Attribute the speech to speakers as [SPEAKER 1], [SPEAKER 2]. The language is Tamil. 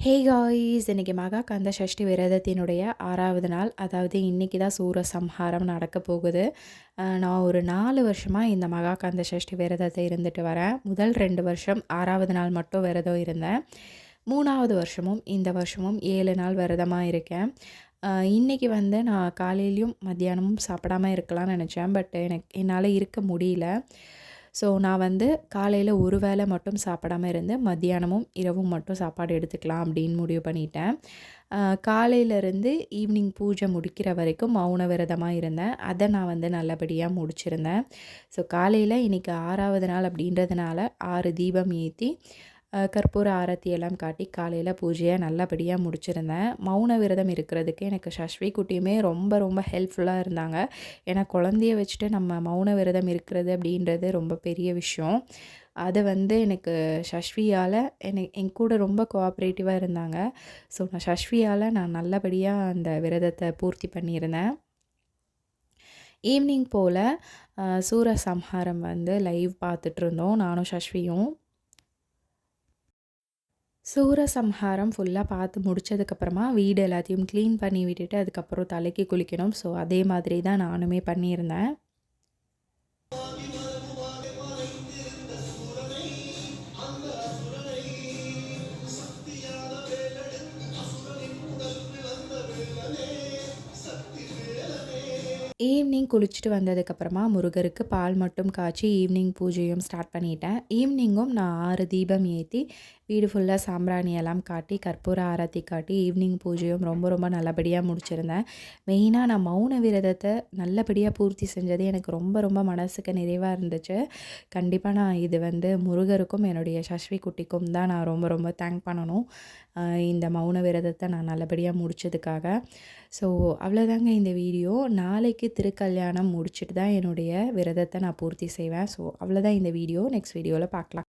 [SPEAKER 1] ஹே காய்ஸ், இன்றைக்கி மகா கந்த சஷ்டி விரதத்தினுடைய 6வது நாள். அதாவது இன்றைக்கி தான் சூரசம்ஹாரம் நடக்க போகுது. நான் ஒரு 4 வருஷமாக இந்த மகா கந்த சஷ்டி விரதத்தை இருந்துட்டு வரேன். முதல் 2 வருஷம் 6வது நாள் மட்டும் விரதம் இருந்தேன். 3வது வருஷமும் இந்த வருஷமும் 7 நாள் விரதமாக இருக்கேன். இன்றைக்கி வந்து நான் காலையிலையும் மத்தியானமும் சாப்பிடாமல் இருக்கலாம்னு நினச்சேன். பட் என்னால் இருக்க முடியல. ஸோ நான் வந்து காலையில் ஒரு வேளை மட்டும் சாப்பிடாமல் இருந்து மத்தியானமும் இரவும் மட்டும் சாப்பாடு எடுத்துக்கலாம் அப்படின்னு முடிவு பண்ணிட்டேன். காலையிலேருந்து ஈவினிங் பூஜை முடிக்கிற வரைக்கும் மௌன விரதமாக இருந்தேன். அதை நான் வந்து நல்லபடியாக முடிச்சிருந்தேன். ஸோ காலையில் இன்றைக்கி 6வது நாள் அப்படின்றதுனால 6 தீபம் ஏற்றி கற்பூர ஆரத்தி எல்லாம் காட்டி காலையில் பூஜையை நல்லபடியாக முடிச்சிருந்தேன். மௌன விரதம் இருக்கிறதுக்கு எனக்கு சஷ்வி குட்டியுமே ரொம்ப ரொம்ப ஹெல்ப்ஃபுல்லாக இருந்தாங்க. ஏன்னா குழந்தைய வச்சுட்டு நம்ம மௌன விரதம் இருக்கிறது அப்படின்றது ரொம்ப பெரிய விஷயம். அதை வந்து எனக்கு சஷ்வியால் என் கூட ரொம்ப கோஆப்ரேட்டிவாக இருந்தாங்க. ஸோ நான் சஷ்வியால் நான் நல்லபடியாக அந்த விரதத்தை பூர்த்தி பண்ணியிருந்தேன். ஈவினிங் போல் சூரசம்ஹாரம் வந்து லைவ் பார்த்துட்ருந்தோம் நானும் சஷ்வியும். சூரசம்ஹாரம் ஃபுல்லாக பார்த்து முடித்ததுக்கப்புறமா வீடு எல்லாத்தையும் க்ளீன் பண்ணி விட்டுட்டு அதுக்கப்புறம் தலைக்கு குளிக்கணும். ஸோ அதே மாதிரி தான் நானுமே பண்ணியிருந்தேன். ஈவினிங் குளிச்சுட்டு வந்ததுக்கப்புறமா முருகருக்கு பால் மட்டும் காய்ச்சி ஈவினிங் பூஜையும் ஸ்டார்ட் பண்ணிட்டேன். ஈவினிங்கும் நான் 6 தீபம் ஏற்றி வீடு ஃபுல்லாக சாம்பிராணி எல்லாம் காட்டி கற்பூர ஆரத்தி காட்டி ஈவினிங் பூஜையும் ரொம்ப ரொம்ப நல்லபடியாக முடிச்சிருந்தேன். மெயினாக நான் மௌன விரதத்தை நல்லபடியாக பூர்த்தி செஞ்சது எனக்கு ரொம்ப ரொம்ப மனசுக்கு நிறைவாக இருந்துச்சு. கண்டிப்பாக நான் இது வந்து முருகருக்கும் என்னுடைய சஷ்வி குட்டிக்கும் தான் நான் ரொம்ப ரொம்ப தேங்க் பண்ணணும். இந்த மௌன விரதத்தை நான் நல்லபடியாக முடித்ததுக்காக. ஸோ அவ்வளோதாங்க இந்த வீடியோ. நாளைக்கு திருக்கல்யாணம் முடிச்சுட்டு தான் என்னுடைய விரதத்தை நான் பூர்த்தி செய்வேன். ஸோ அவ்வளோதான் இந்த வீடியோ. நெக்ஸ்ட் வீடியோவில் பார்க்கலாம்.